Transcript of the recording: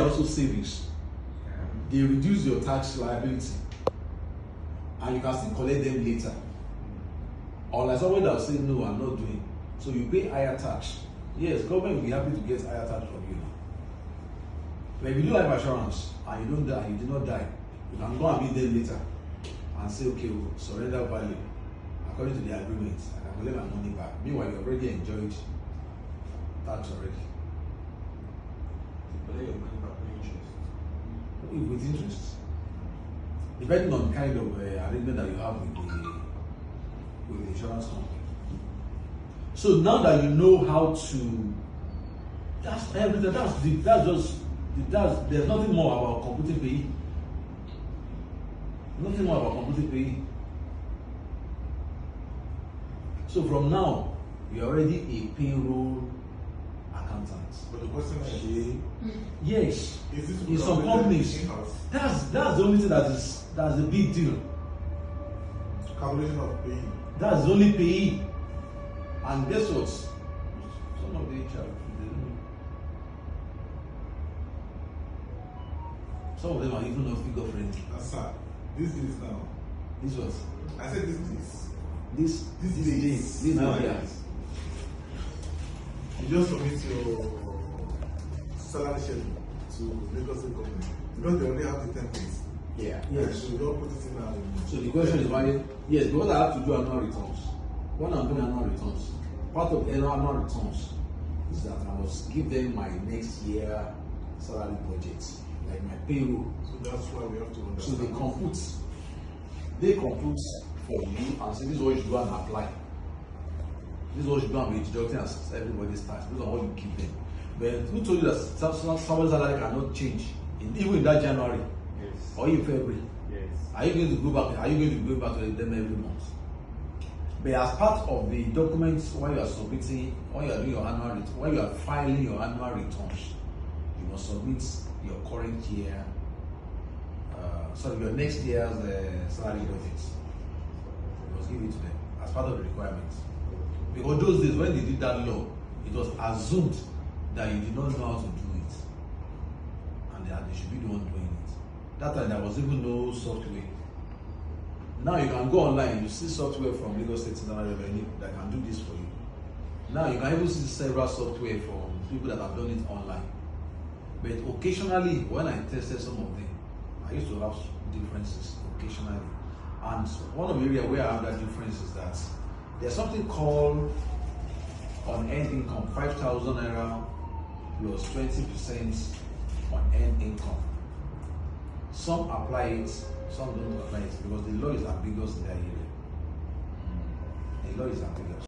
are also savings. They reduce your tax liability, and you can still collect them later. Unlike somebody that will say, no, I'm not doing. So you pay higher tax. Yes, government will be happy to get higher tax from you now. But if you do life insurance and you don't die, you do not die, you can go and be there later and say, okay, we'll surrender value according to the agreement. I can collect my money back. Meanwhile, you already enjoyed tax already. You collect your money back with interest. With interest. Depending on the kind of arrangement that you have with the insurance company. So now that you know how to, that's everything. There's nothing more about computing pay. Nothing more about computing pay. So from now, you're already a payroll accountant. But the question is, yes, is this in some companies, that's the only thing that's a big deal. Calculation of pay. That's the only pay. And guess what? Some of the HR, some of them are even not figure friendly. Sir, these days now. This was. I said these days. This now here. You just submit your salary schedule to Lagos State Government because they already have the templates. Yeah. Yes. So you don't put it in now. So the question is why? Yes, because I have to do annual returns. When I'm doing annual returns, part of the annual returns is that I must give them my next year salary budget, like my payroll. So that's why we have to understand. So they compute for you and say this is what you should go and apply. This is what you should go and be deducting as everybody's tax. These are what you give them. But who told you that someone's salary cannot change even in that January? Yes. Or in February? Yes. Are you going to go back? Are you going to go back to them every month? But as part of the documents while you are submitting, while you are doing your annual return, while you are filing your annual returns, you must submit your current year, your next year's salary budget. You must give it to them as part of the requirements. Because those days when they did that law, it was assumed that you did not know how to do it, and that they should be the one doing it. That time there was even no software. Now you can go online, you see software from Lagos State Internal Revenue that can do this for you. Now you can even see several software from people that have done it online. But occasionally, when I tested some of them, I used to have differences occasionally. And one of the areas where I have that difference is that there's something called on earned income, 5,000 naira plus 20% on earned income. Some apply it, some don't apply it because the law is ambiguous in that area. The law is ambiguous.